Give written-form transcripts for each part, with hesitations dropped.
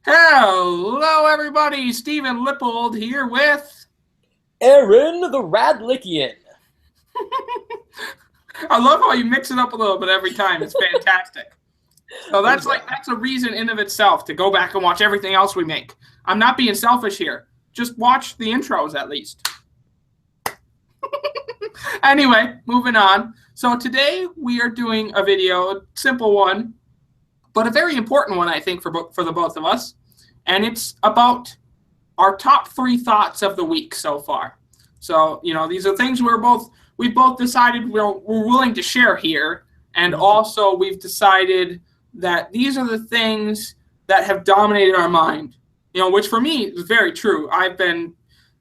Hello, everybody. Stephen Lippold here with. Aaron the Radlickian. I love how you mix it up a little bit every time. It's fantastic. So that's a reason in of itself to go back and watch everything else we make. I'm not being selfish here. Just watch the intros at least. Anyway, moving on. So today we are doing a video, a simple one, but a very important one, I think, for the both of us. And it's about our top 3 thoughts of the week so far. So, these are things we've both decided we're willing to share here. And also we've decided that these are the things that have dominated our mind, which for me is very true. I've been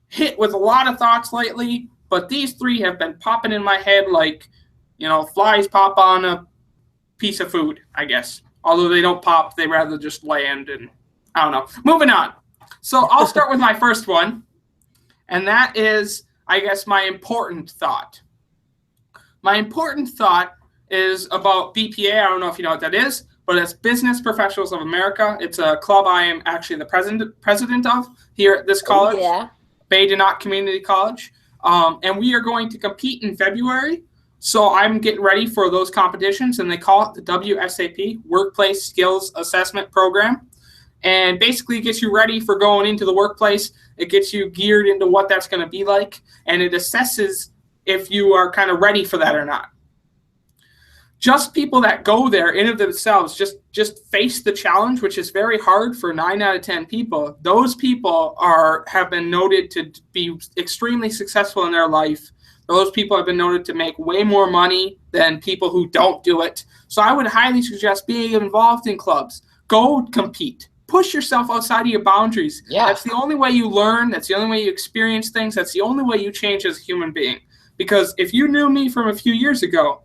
hit with a lot of thoughts lately, but these 3 have been popping in my head like, flies pop on a piece of food, I guess. Although they don't pop, they rather just land, and I don't know. Moving on. So I'll start with my first one, and that is, I guess, my important thought. My important thought is about BPA. I don't know if you know what that is, but it's Business Professionals of America. It's a club I am actually the president of here at this college, Bay-de-Noc Community College. And we are going to compete in February. So I'm getting ready for those competitions, and they call it the WSAP, Workplace Skills Assessment Program. And basically it gets you ready for going into the workplace. It gets you geared into what that's going to be like, and it assesses if you are kind of ready for that or not. Just people that go there in of themselves just face the challenge, which is very hard for 9 out of 10 people. Those people have been noted to be extremely successful in their life. Those people have been noted to make way more money than people who don't do it. So I would highly suggest being involved in clubs. Go compete. Push yourself outside of your boundaries. Yeah. That's the only way you learn. That's the only way you experience things. That's the only way you change as a human being. Because if you knew me from a few years ago,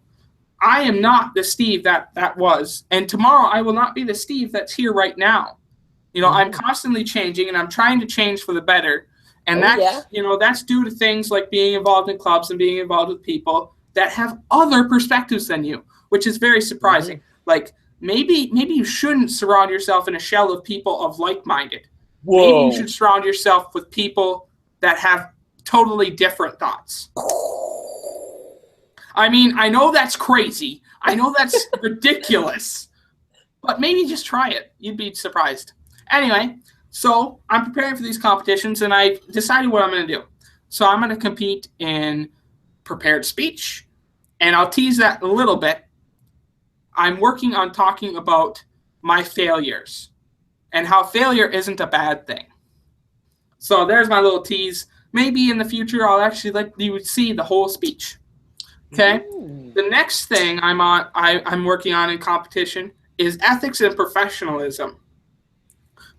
I am not the Steve that was. And tomorrow I will not be the Steve that's here right now. I'm constantly changing, and I'm trying to change for the better. And that's due to things like being involved in clubs and being involved with people that have other perspectives than you, which is very surprising. Like, maybe you shouldn't surround yourself in a shell of people of like-minded. Whoa. Maybe you should surround yourself with people that have totally different thoughts. I mean, I know that's crazy. I know that's ridiculous. But maybe just try it. You'd be surprised. Anyway, so I'm preparing for these competitions, and I decided what I'm going to do. So I'm going to compete in prepared speech, and I'll tease that a little bit. I'm working on talking about my failures and how failure isn't a bad thing. So there's my little tease. Maybe in the future I'll actually let you see the whole speech. Okay? The next thing I'm working on in competition is ethics and professionalism,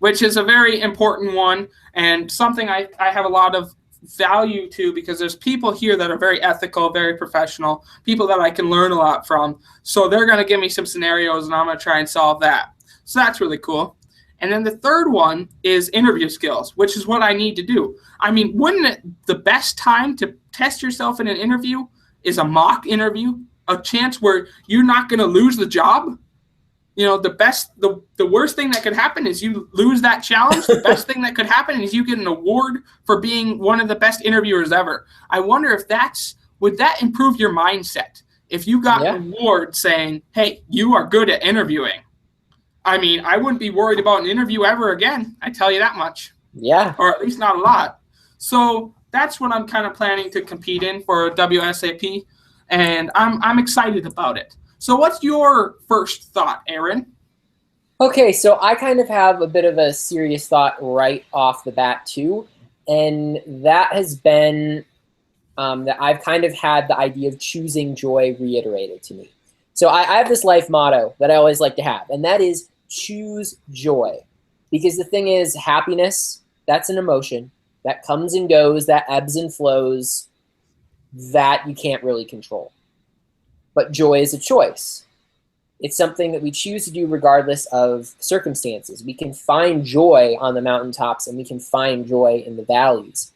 which is a very important one and something I have a lot of value to, because there's people here that are very ethical, very professional, people that I can learn a lot from. So they're going to give me some scenarios, and I'm going to try and solve that. So that's really cool. And then the third one is interview skills, which is what I need to do. I mean, wouldn't it the best time to test yourself in an interview is a mock interview, a chance where you're not going to lose the job? The worst thing that could happen is you lose that challenge. The best thing that could happen is you get an award for being one of the best interviewers ever. I wonder if would that improve your mindset? If you got an award saying, hey, you are good at interviewing. I mean, I wouldn't be worried about an interview ever again. I tell you that much. Yeah. Or at least not a lot. So that's what I'm kind of planning to compete in for WSAP. And I'm excited about it. So what's your first thought, Aaron? Okay, so I kind of have a bit of a serious thought right off the bat too, and that has been that I've kind of had the idea of choosing joy reiterated to me. So I have this life motto that I always like to have, and that is choose joy. Because the thing is, happiness, that's an emotion that comes and goes, that ebbs and flows, that you can't really control. But joy is a choice. It's something that we choose to do regardless of circumstances. We can find joy on the mountaintops, and we can find joy in the valleys.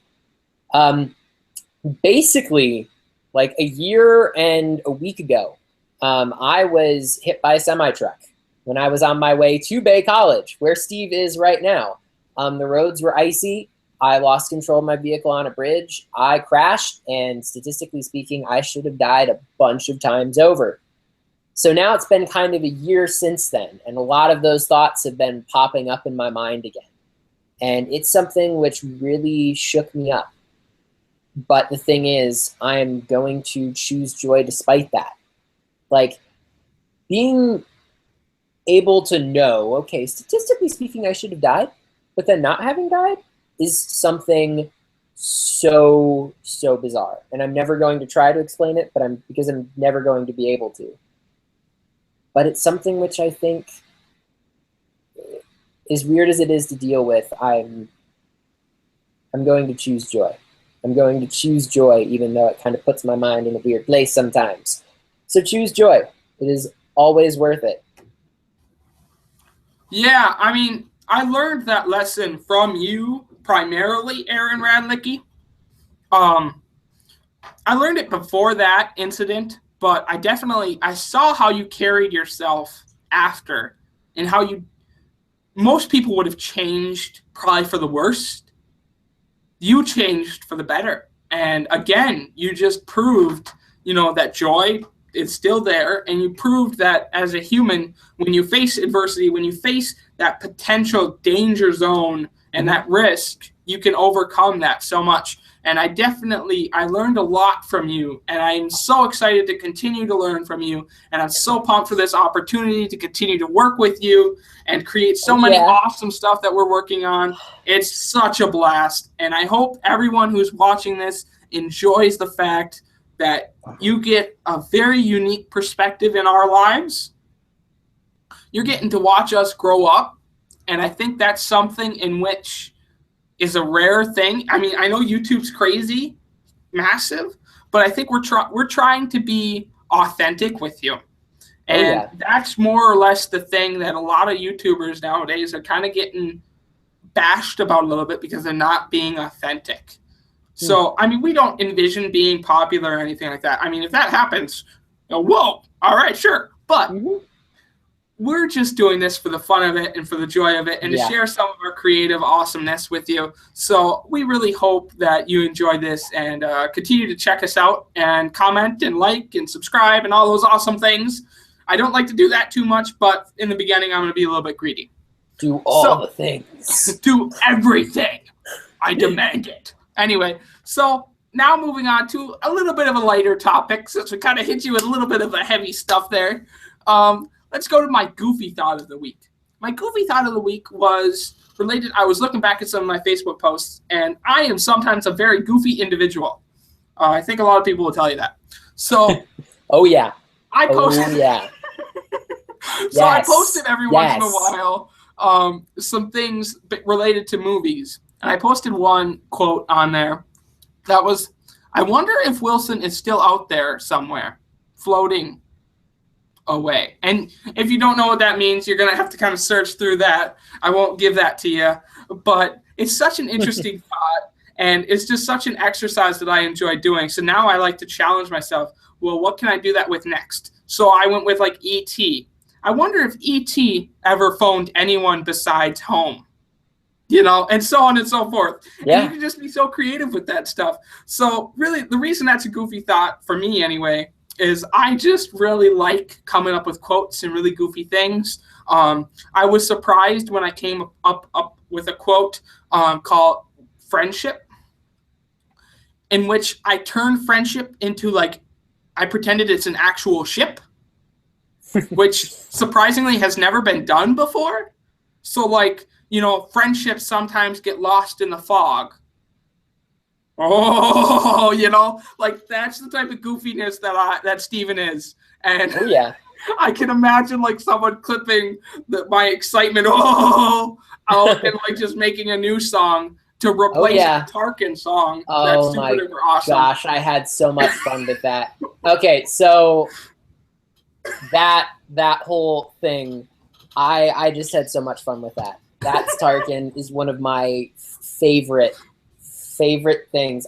Basically, like a year and a week ago, I was hit by a semi-truck. when I was on my way to Bay College, where Steve is right now. The roads were icy. I lost control of my vehicle on a bridge. I crashed, and statistically speaking, I should have died a bunch of times over. So now it's been kind of a year since then, and a lot of those thoughts have been popping up in my mind again. And it's something which really shook me up. But the thing is, I'm going to choose joy despite that. Like, being able to know, okay, statistically speaking, I should have died, but then not having died is something so bizarre. And I'm never going to try to explain it, but because I'm never going to be able to. But it's something which I think, as weird as it is to deal with, I'm going to choose joy. I'm going to choose joy, even though it kind of puts my mind in a weird place sometimes. So choose joy. It is always worth it. Yeah, I mean, I learned that lesson from you primarily, Aaron Radlicki. I learned it before that incident, but I saw how you carried yourself after, and how most people would have changed probably for the worst. You changed for the better. And again, you just proved, that joy is still there. And you proved that as a human, when you face adversity, when you face that potential danger zone and that risk, you can overcome that so much. And I learned a lot from you, and I'm so excited to continue to learn from you. And I'm so pumped for this opportunity to continue to work with you and create so many awesome stuff that we're working on. It's such a blast. And I hope everyone who's watching this enjoys the fact that you get a very unique perspective in our lives. You're getting to watch us grow up. And I think that's something in which is a rare thing. I mean, I know YouTube's crazy, massive, but I think we're trying to be authentic with you. And that's more or less the thing that a lot of YouTubers nowadays are kind of getting bashed about a little bit, because they're not being authentic. So, I mean, we don't envision being popular or anything like that. I mean, if that happens, whoa, all right, sure. But we're just doing this for the fun of it and for the joy of it, and to share some of our creative awesomeness with you. So we really hope that you enjoy this, and continue to check us out and comment and like and subscribe and all those awesome things. I don't like to do that too much, but in the beginning, I'm going to be a little bit greedy. Do all the things. Do everything. I demand it. Anyway, so now moving on to a little bit of a lighter topic, since we kind of hit you with a little bit of the heavy stuff there. Let's go to my goofy thought of the week. My goofy thought of the week was related. I was looking back at some of my Facebook posts, and I am sometimes a very goofy individual. I think a lot of people will tell you that. So, I posted. So I posted every once in a while some things related to movies. And I posted one quote on there that was, "I wonder if Wilson is still out there somewhere, floating away." And if you don't know what that means, you're going to have to kind of search through that. I won't give that to you. But it's such an interesting thought, and it's just such an exercise that I enjoy doing. So now I like to challenge myself. Well, what can I do that with next? So I went with like E.T. I wonder if E.T. ever phoned anyone besides home. And so on and so forth. Yeah. And you can just be so creative with that stuff. So really, the reason that's a goofy thought for me anyway is I just really like coming up with quotes and really goofy things. I was surprised when I came up with a quote called "friendship," in which I turned friendship into I pretended it's an actual ship, which surprisingly has never been done before. So friendships sometimes get lost in the fog. Oh, that's the type of goofiness that Steven is. And I can imagine someone clipping my excitement out and just making a new song to replace the Tarkin song. Oh my awesome. Gosh, I had so much fun with that. Okay, so that whole thing, I just had so much fun with that. That's Tarkin is one of my favorite things.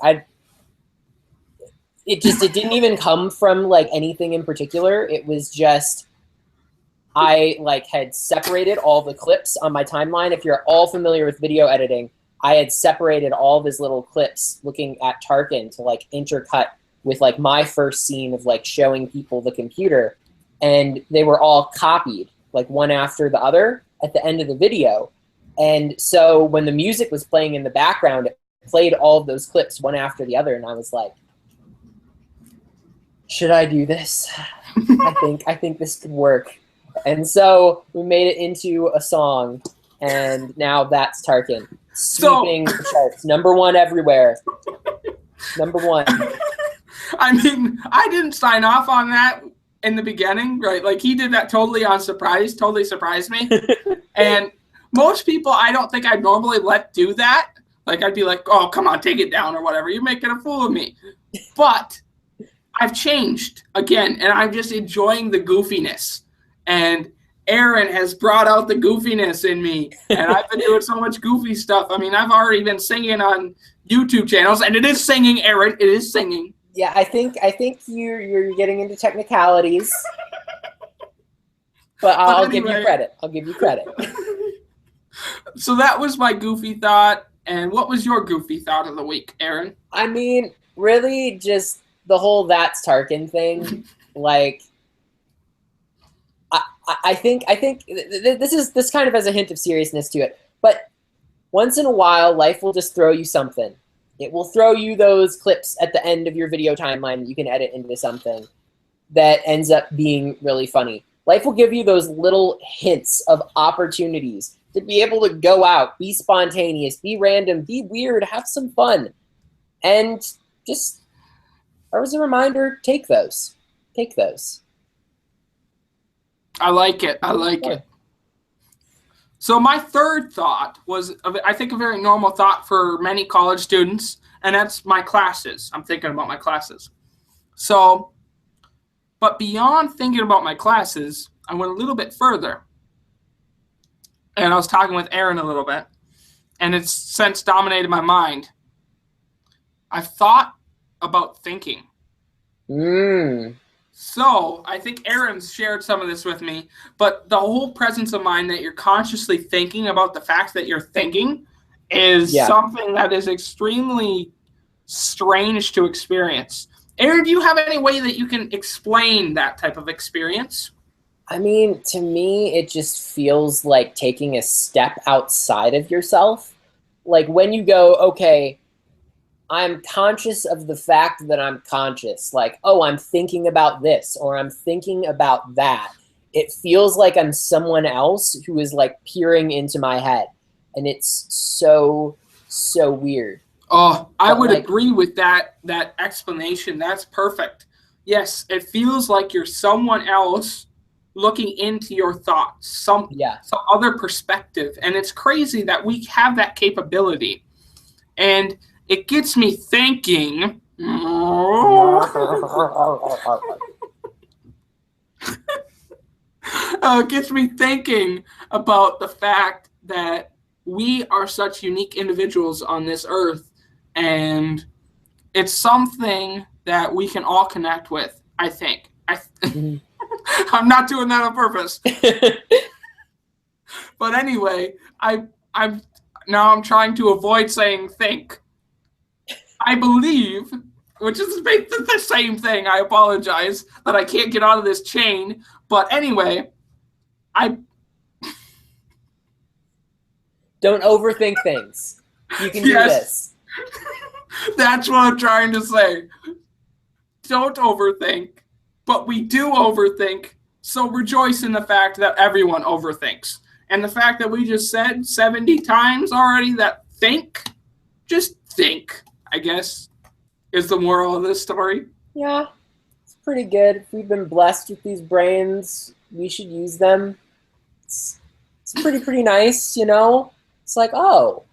It didn't even come from anything in particular. It was just I like had separated all the clips on my timeline. If you're all familiar with video editing, I had separated all of his little clips looking at Tarkin to like intercut with like my first scene of like showing people the computer, and they were all copied like one after the other at the end of the video. And so when the music was playing in the background, it played all of those clips one after the other, and I was like, should I do this? I think this could work. And so we made it into a song, and now that's Tarkin. Sweeping the charts. #1 everywhere. #1. I mean, I didn't sign off on that in the beginning, right? Like, he did that totally on surprise, totally surprised me. And most people, I don't think I'd normally let do that. Like, I'd be like, oh, come on, take it down or whatever. You're making a fool of me. But I've changed again, and I'm just enjoying the goofiness. And Aaron has brought out the goofiness in me, and I've been doing so much goofy stuff. I mean, I've already been singing on YouTube channels, and it is singing, Aaron. It is singing. Yeah, I think you're getting into technicalities, but I'll give you credit. I'll give you credit. So that was my goofy thought. And what was your goofy thought of the week, Aaron? I mean, really, just the whole "that's Tarkin" thing. Like, I think this kind of has a hint of seriousness to it. But once in a while, life will just throw you something. It will throw you those clips at the end of your video timeline that you can edit into something that ends up being really funny. Life will give you those little hints of opportunities to be able to go out, be spontaneous, be random, be weird, have some fun. And just, as a reminder, take those. Take those. I like it. I like it. So my third thought was, I think, a very normal thought for many college students, and that's my classes. I'm thinking about my classes. So, but beyond thinking about my classes, I went a little bit further. And I was talking with Aaron a little bit, and it's since dominated my mind. I've thought about thinking. So I think Aaron's shared some of this with me, but the whole presence of mind that you're consciously thinking about the fact that you're thinking is something that is extremely strange to experience. Aaron, do you have any way that you can explain that type of experience? I mean, to me, it just feels like taking a step outside of yourself. Like when you go, okay, I'm conscious of the fact that I'm conscious. Like, oh, I'm thinking about this or I'm thinking about that. It feels like I'm someone else who is like peering into my head. And it's so, so weird. Oh, I would agree with that explanation. That's perfect. Yes, it feels like you're someone else looking into your thoughts, some other perspective. And it's crazy that we have that capability. And it gets me thinking. It gets me thinking about the fact that we are such unique individuals on this earth, and it's something that we can all connect with, I think. I'm not doing that on purpose. But anyway, I'm trying to avoid saying think. I believe, which is the same thing. I apologize that I can't get out of this chain. But anyway, don't overthink things. You can do this. That's what I'm trying to say. Don't overthink. But we do overthink, so rejoice in the fact that everyone overthinks. And the fact that we just said 70 times already that think, just think, I guess, is the moral of this story. Yeah, it's pretty good. If we've been blessed with these brains, we should use them. It's pretty nice, you know? It's like, oh,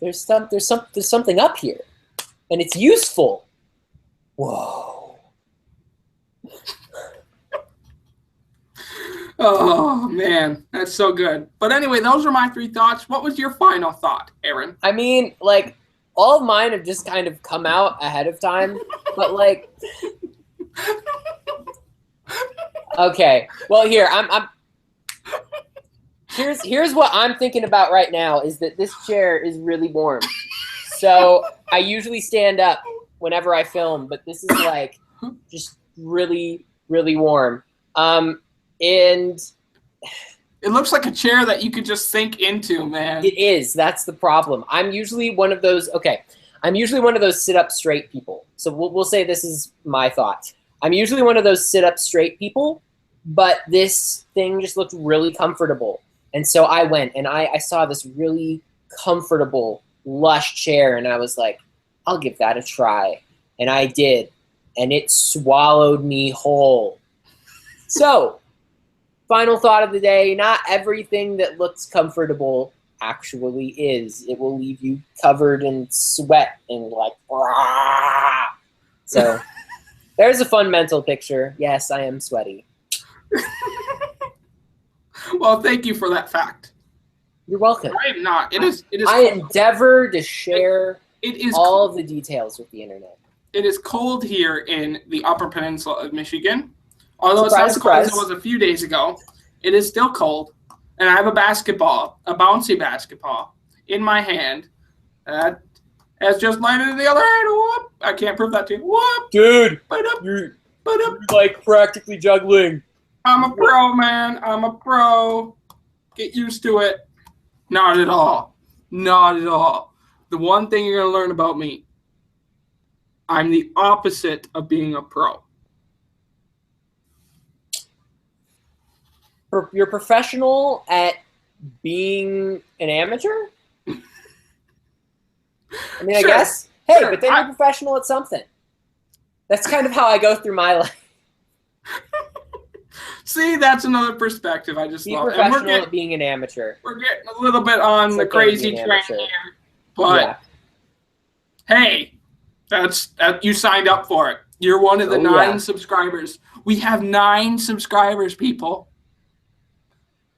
there's something up here, and it's useful. Whoa. Oh, man, that's so good. But anyway, those are my 3 thoughts. What was your final thought, Aaron? I mean, like, all of mine have just kind of come out ahead of time, but, like, Okay. Well, here's what I'm thinking about right now is that this chair is really warm. So I usually stand up whenever I film, but this is like just really, really warm. And It looks like a chair that you could just sink into, man. it is. That's the problem. I'm usually one of those. Okay, I'm usually one of those sit up straight people. So we'll say this is my thought. I'm usually one of those sit up straight people, but this thing just looked really comfortable, and so I went and I saw this really comfortable, lush chair, and I was like, I'll give that a try, and I did, and it swallowed me whole. So. Final thought of the day, not everything that looks comfortable actually is. It will leave you covered in sweat and like, rah! So there's a fun mental picture. Yes, I am sweaty. Well, thank you for that fact. You're welcome. I am not. It is. I endeavor to share it is all of the details with the internet. It is cold here in the Upper Peninsula of Michigan. Although Surprise, it's not as cold as surprise. it was a few days ago, it is still cold. And I have a basketball, a bouncy basketball, in my hand. That has just landed in the other hand. Whoop! I can't prove that to you. Whoop! Dude, Ba-dup, you're ba-dup. like practically juggling. I'm a pro, man. I'm a pro. Get used to it. Not at all. Not at all. The one thing you're going to learn about me, I'm the opposite of being a pro. You're professional at being an amateur? I mean, Sure, I guess. Hey, sure. but then you're professional at something. That's kind of how I go through my life. See, that's another perspective I just Be love. And professional at being an amateur. we're getting a little bit on It's the okay to crazy be an train amateur. here. But Yeah. hey, that you signed up for it. You're one of the Oh, 9 yeah. subscribers. We have 9 subscribers, people.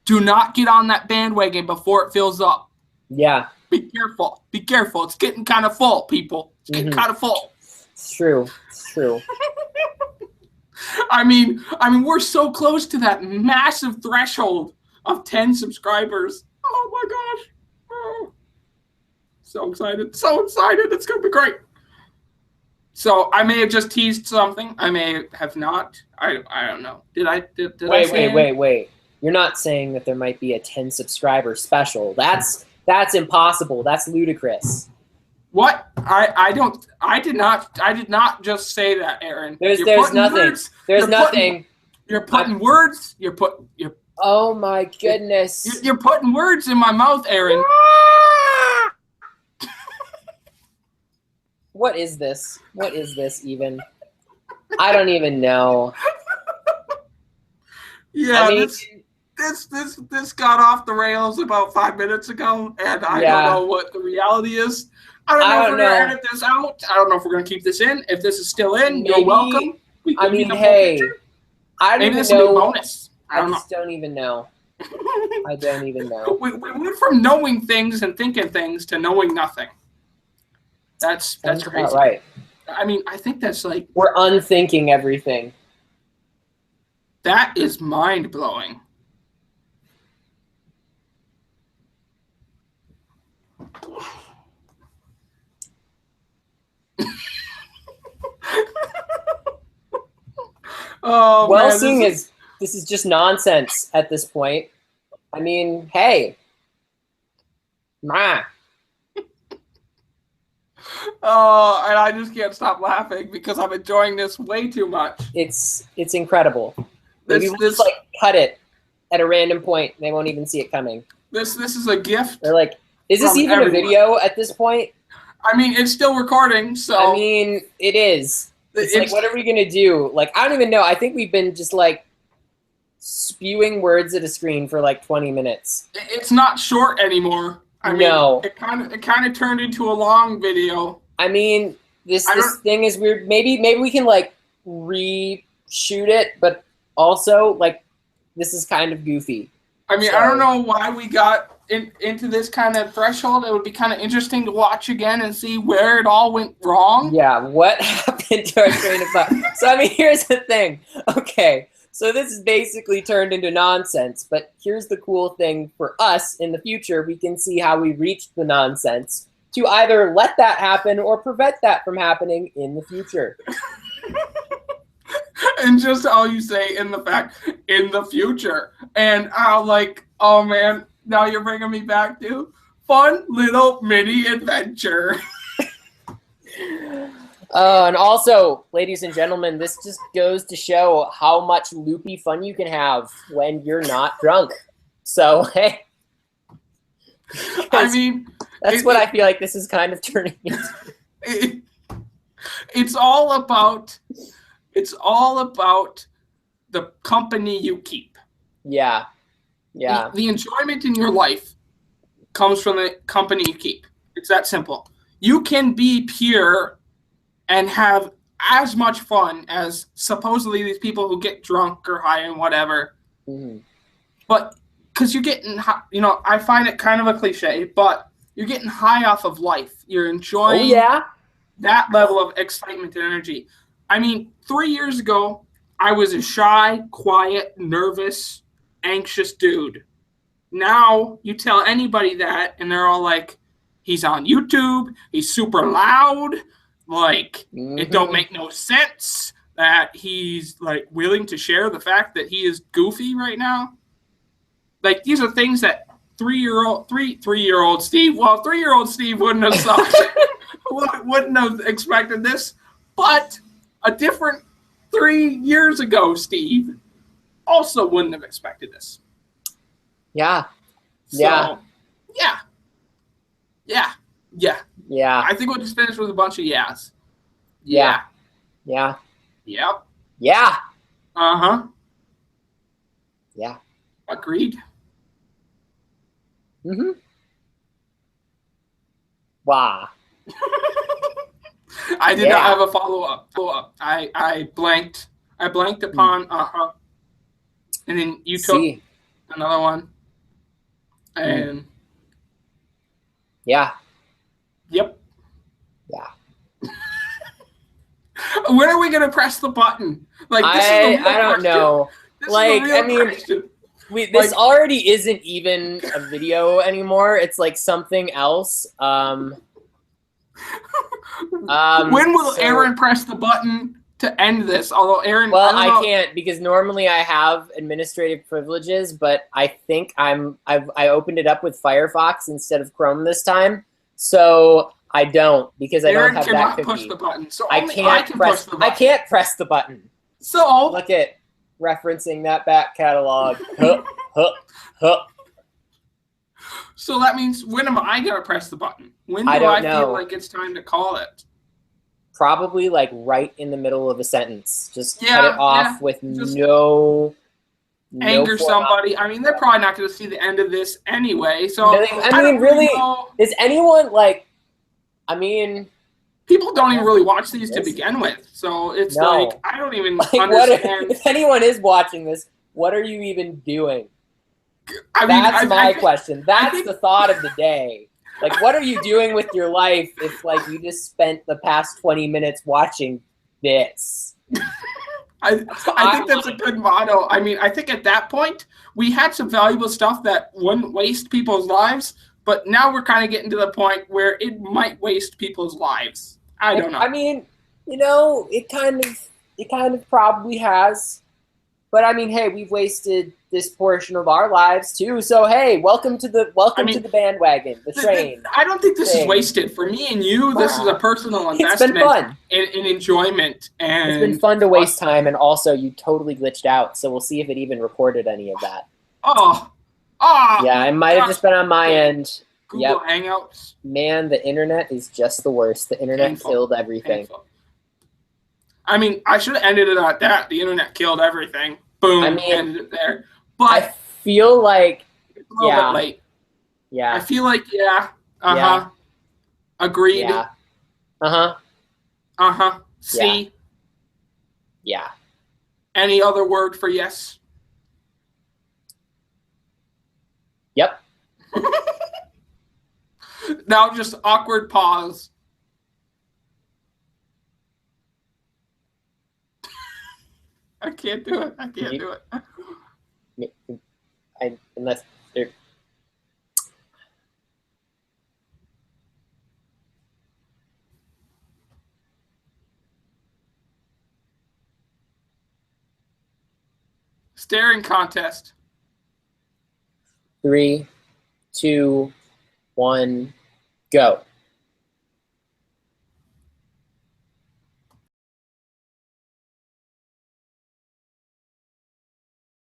Do not get on that bandwagon before it fills up. Yeah, Be careful. Be careful. It's getting kind of full, people. It's getting kind of full. it's true. It's true. I mean, we're so close to that massive threshold of 10 subscribers. Oh my gosh. Oh. So excited. So excited. It's going to be great. So I may have just teased something. I may have not. I don't know. Did I Wait. You're not saying that there might be a 10 subscriber special. That's impossible. That's ludicrous. What? I did not just say that, Aaron. There's putting nothing. words- There's you're nothing. You're putting words. You're Oh my goodness. you're putting words in my mouth, Aaron. What is this? What is this even? I don't even know. Yeah, I mean, this got off the rails about 5 minutes ago, and I Yeah. don't know what the reality is. I don't know if we're gonna edit this out. I don't know if we're gonna keep this in. If this is still in, you're Maybe- welcome. We I give you mean, the full hey, picture. I don't Maybe even this will be a know. bonus. I I don't know. just don't even know. I don't even know. We went from knowing things and thinking things to knowing nothing. That's Sounds crazy. about right. I mean, I think that's like We're unthinking everything. that is mind blowing. Oh, Well, man, seeing as this is just nonsense at this point, I mean, hey. Oh, and I just can't stop laughing because I'm enjoying this way too much. It's incredible. Maybe we'll just like cut it at a random point. They won't even see it coming. This is a gift. They're like, is this From even everyone. a video at this point? I mean, it's still recording, so I mean, it is. It's like, what are we gonna do? Like, I don't even know. I think we've been just like spewing words at a screen for like 20 minutes. it's not short anymore. I mean, No. it kind of turned into a long video. I mean, this I don't- thing is weird. Maybe we can like reshoot it, but also like this is kind of goofy. I mean, So- I don't know why we got into this kind of threshold. It would be kind of interesting to watch again and see where it all went wrong. Yeah, what happened to our train of thought? So I mean, here's the thing. Okay, So this is basically turned into nonsense, but here's the cool thing for us in the future. We can see how we reached the nonsense to either let that happen or prevent that from happening in the future. And just how you say in the future. And I'll like, oh man, now you're bringing me back to fun little mini adventure. And also, ladies and gentlemen, this just goes to show how much loopy fun you can have when you're not drunk. So, hey. I mean, that's what I feel like this is kind of turning into. It's all about the company you keep. Yeah. Yeah. The enjoyment in your life comes from the company you keep. It's that simple. You can be pure and have as much fun as supposedly these people who get drunk or high and whatever. Mm-hmm. But because you're getting, I find it kind of a cliche, but you're getting high off of life. You're enjoying that level of excitement and energy. I mean, 3 years ago, I was a shy, quiet, nervous, anxious dude. Now you tell anybody that, and they're all like, he's on YouTube, he's super loud, like, it don't make no sense that he's, like, willing to share the fact that he is goofy right now. Like, these are things that three-year-old Steve wouldn't have expected this, but a different 3 years ago Steve also wouldn't have expected this. Yeah. So, yeah. I think we'll just finish with a bunch of yeahs. Yeah. Yep. Yeah. Uh-huh. Yeah. Agreed. Mm-hmm. Wow. I did not have a follow-up. I blanked upon uh-huh. And then you took another one. And yeah. Yep. Yeah. When are we gonna press the button? Like, this is the real I don't know. Like, I mean, this already isn't even a video anymore. It's like something else. When will Aaron press the button to end this? Although Aaron, well, I can't because normally I have administrative privileges, but I think I opened it up with Firefox instead of Chrome this time, so I don't because I don't have that cookie. Push the button, so I can't press the button. I can't press the button. So look at referencing that back catalog. So that means when am I gonna press the button? When do I feel like it's time to call it? Probably like right in the middle of a sentence. Just cut it off with no anger somebody. I mean, they're probably not going to see the end of this anyway. So I mean, really, is anyone like? I mean, people don't even really watch these to begin with. So it's like I don't even understand. If anyone is watching this, what are you even doing? I mean, that's my question. That's the thought of the day. Like, what are you doing with your life if, like, you just spent the past 20 minutes watching this? I think that's a good motto. I mean, I think at that point, we had some valuable stuff that wouldn't waste people's lives, but now we're kind of getting to the point where it might waste people's lives. I don't know. I mean, it kind of probably has. But I mean, hey, we've wasted this portion of our lives too. So hey, welcome to the bandwagon, the train. I don't think this is wasted for me and you. This is a personal investment. It's been fun. In enjoyment, and it's been fun to waste time. And also, you totally glitched out. So we'll see if it even recorded any of that. Yeah, it might have just been on my end. Google Hangouts. Man, the internet is just the worst. The internet killed everything. Painful. I mean, I should have ended it at that. The internet killed everything. Boom, ended it there. But I feel like it's a little bit late. Yeah. I feel like Agreed. Yeah. See. Yeah. Any other word for yes? Yep. Now just awkward pause. I can't do it. I can't do it. Unless there. Staring contest. 3, 2, 1, go.